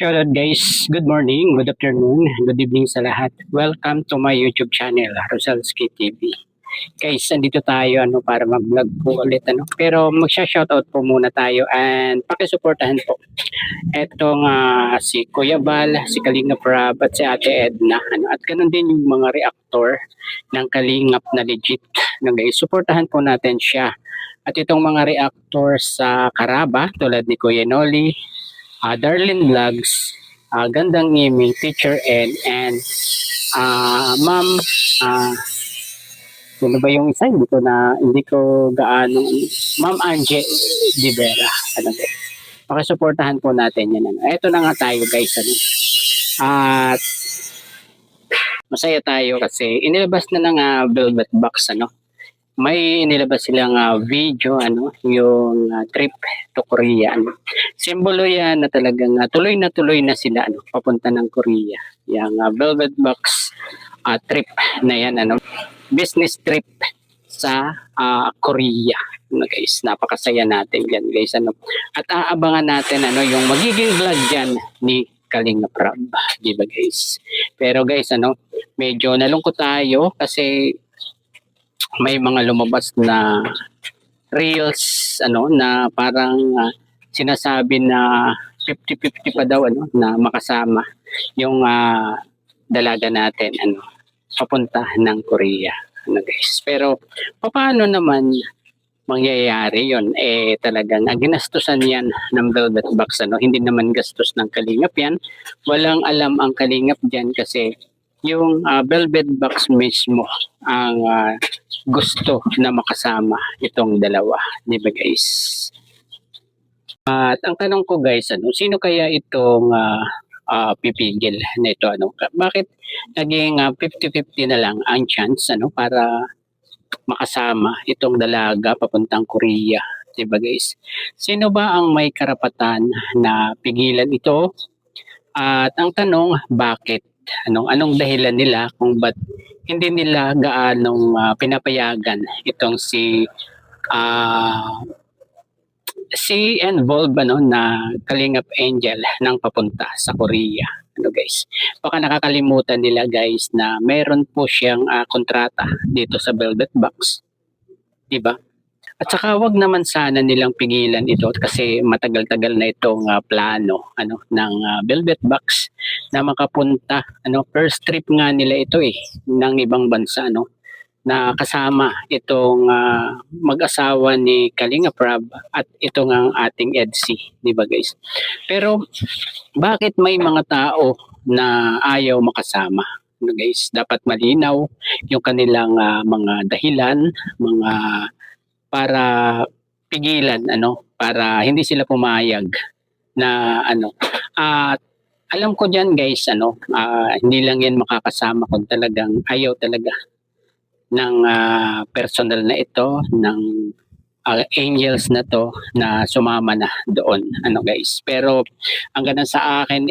Shoutout guys, good morning, good afternoon, good evening sa lahat. Welcome to my YouTube channel, Rosalski TV. Guys, andito tayo para mag-vlog po ulit Pero magsha-shoutout po muna tayo and pakisuportahan po. Etong si Kuya Bal, si Kalingap Rab at si Ate Edna at ganun din yung mga reactor ng Kalingap na legit. Guys, suportahan po natin siya. At itong mga reactor sa Karaba tulad ni Kuya Noli, Darlene Vlogs, Gandang Imi, Teacher Ed, and Ma'am, sino ba yung isa? Hindi ko gaano, Ma'am Anje Di Vera. Pakisuportahan po natin yan. Ito na nga tayo guys. At masaya tayo kasi inilabas na ng Velvet Box. May inilabas silang video yung trip to Korea. Simbolo yan na talagang tuloy na sila papunta ng Korea. Yung Velvet Box trip na yan business trip sa Korea. Guys, napakasaya natin yan guys At aabangan natin yung magiging vlog diyan ni Kalingap Rab, di ba guys? Pero guys medyo nalungkot tayo kasi may mga lumabas na reels na parang sinasabi na 50-50 pa daw na makasama yung dalaga natin papunta ng Korea guys. Pero paano naman mangyayari yon talagang ginastusan yan ng Velvet Box hindi naman gastos ng Kalingap yan. Walang alam ang Kalingap diyan kasi yung Velvet Box mismo ang gusto na makasama itong dalawa, di ba guys? At ang tanong ko guys, sino kaya itong pipigil na ito? Bakit naging 50-50 na lang ang chance para makasama itong dalaga papuntang Korea, di ba guys? Sino ba ang may karapatan na pigilan ito? At ang tanong, bakit? Anong dahilan nila kung ba't hindi nila gaanong pinapayagan itong si involved na Kalingap Angel nang papunta sa Korea. Guys, baka nakakalimutan nila guys na meron po siyang kontrata dito sa Velvet Box, di ba? At saka wag naman sana nilang pigilan ito kasi matagal-tagal na itong plano ng Velvet Box na makapunta first trip nga nila ito ng ibang bansa na kasama itong mag-asawa ni Kalingap Rab at ito ng ating EDC, di ba guys? Pero bakit may mga tao na ayaw makasama? Guys, dapat malinaw yung kanilang mga dahilan, mga para pigilan para hindi sila pumayag na at alam ko diyan guys hindi lang yan makakasama kung talagang ayaw talaga ng personal na ito ng angels na to na sumama na doon guys. Pero ang ganun sa akin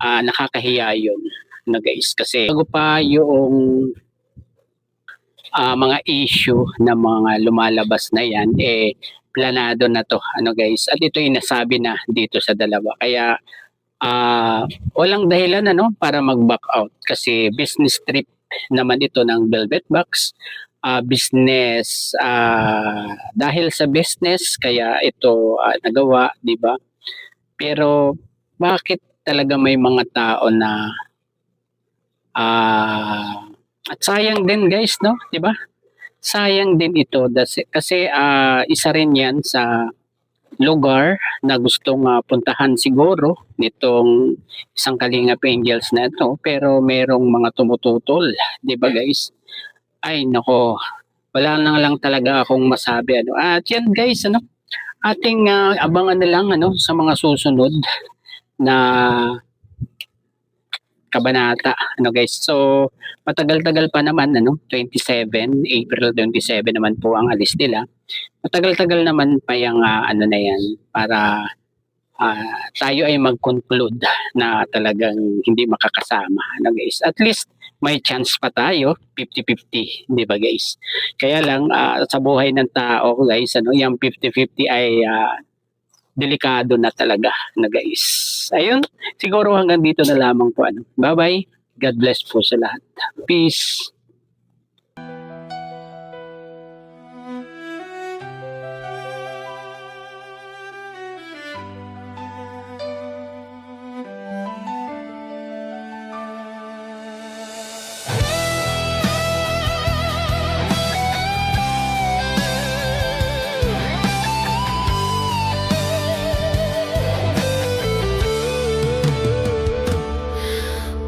nakakahiya yun guys kasi bago pa yung mga issue na mga lumalabas na yan planado na to guys at ito nasabi na dito sa dalawa kaya walang dahilan para mag-back out kasi business trip naman ito ng Velvet Box business dahil sa business kaya ito nagawa, di ba? Pero bakit talaga may mga tao na at sayang din guys, di ba? Sayang din ito kasi isa rin 'yan sa lugar na gustong puntahan siguro nitong isang Kalingap Angels na ito pero merong mga tumututol, 'di ba guys? Ay nako, wala na lang talaga akong masabi At yan guys, ating abangan na lang sa mga susunod na kabanata guys. So matagal-tagal pa naman 27 April 27 naman po ang alis nila. Matagal-tagal naman pa yung na yan para tayo ay mag-conclude na talagang hindi makakasama guys. At least may chance pa tayo 50-50, di ba guys? Kaya lang sa buhay ng tao guys yung 50-50 ay delikado na talaga na guys. Ayun, siguro hanggang dito na lamang po. Bye-bye. God bless po sa lahat. Peace.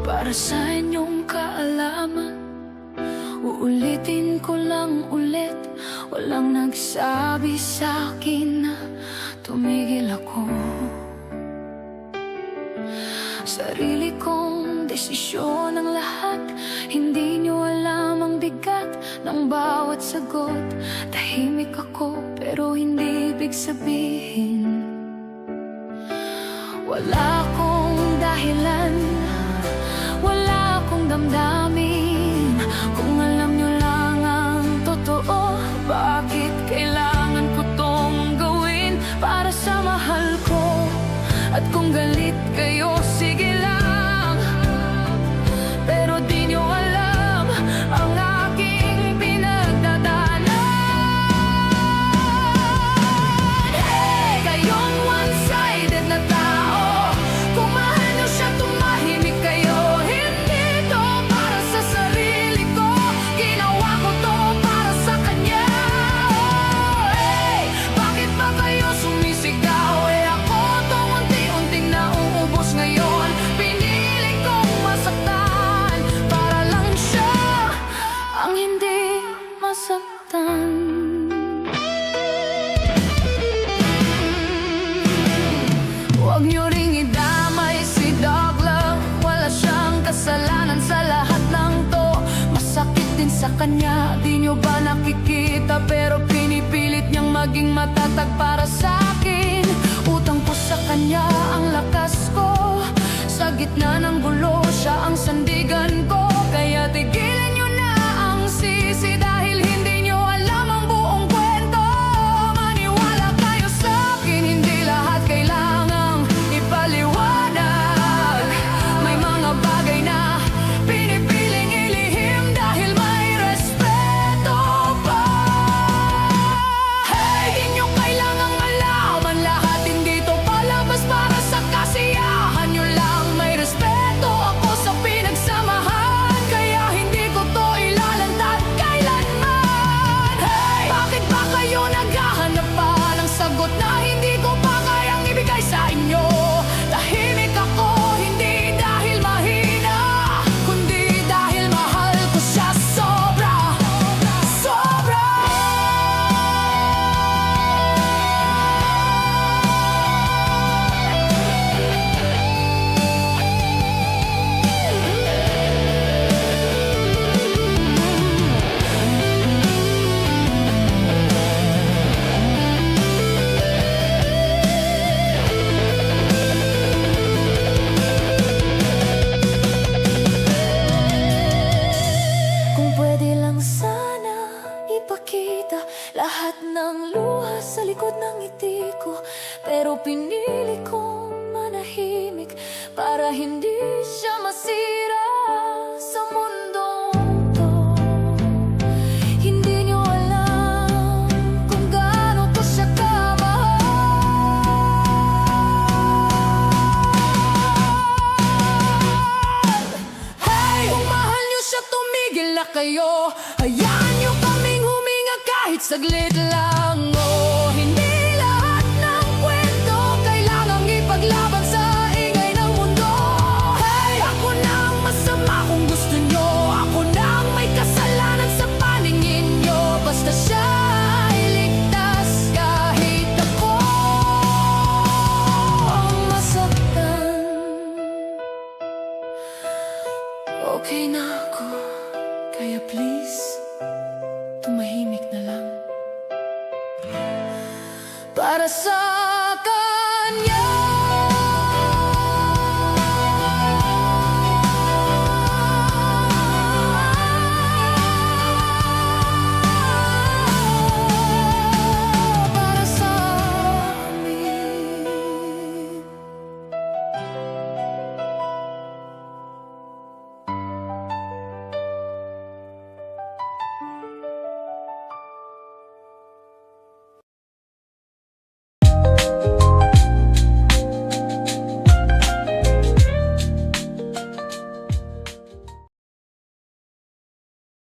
Para sa inyong kaalaman, uulitin ko lang ulit, walang nagsabi sa akin na tumigil ako. Sarili kong desisyon ang lahat, hindi nyo alam ang bigat ng bawat sagot. Tahimik ako pero hindi ibig sabihin wala akong dahilan, wala akong damdamin. Kung alam nyo lang ang totoo, bakit kailangan ko tong gawin para sa mahal ko? At kung galit kayo, sige lang, pero di nyo alam ang aking pinagdadaanan. Hey, kayong one-sided na tao, kung mahal nyo siya, tumahimik kayo. Hindi to para sa sarili ko, ginawa ko to para sa kanya. Hey, bakit ba kayo sumisigaw? Ako tong unti-unting nauubos ngayon. Pinili kong masaktan para lang siya ang hindi masaktan. Huwag nyo ring idamay si Douglas, wala siyang kasalanan sa lahat ng to. Masakit din sa kanya, di nyo ba nakikita? Pero pinipilit niyang maging matatag para sa akin. Utang ko sa kanya ang lakas ko, sa gitna ng gulo siya ang sandigan ko. Kaya tigilan nyo na ang sisi, dahil hindi nyo alam ang buong kwento. Maniwala kayo sa akin, hindi lahat kailangang ipaliwanag. May mga bagay na pinipiling ilihim dahil may respeto pa. Hey, di nyo kailangang malaman lahat, hindi to palabas para sa kasiyahan nyo lang. May respeto ako sa pinagsamahan, kaya hindi ko to ilalantad kailanman. Hey, bakit ba kayo naghahanap pa ng sagot na hindi ko pa kayang ibigay sa inyo? Tahimik ako, hindi dahil mahina, kundi dahil mahal ko siya sobra, sobra. Kung pwede lang sana ipakita lahat ng luha sa likod ng ngiti ko, pero pinili kong manahimik para hindi siya masira sa mundong to. Hindi nyo alam kung gaano ko siya kamahal. Hey, kung mahal nyo siya, tumigil na kayo. Hayaan nyo kaming huminga kahit saglit lang. Oh, hindi lahat ng kwento kailangang ipaglaban sa ingay ng mundo. Hey, ako na ang masama kung gusto nyo, ako na ang may kasalanan sa paningin nyo. Basta siya ay ligtas kahit ako ang masaktan. Okay na ako, kaya please, tumahimik na lang. Para sa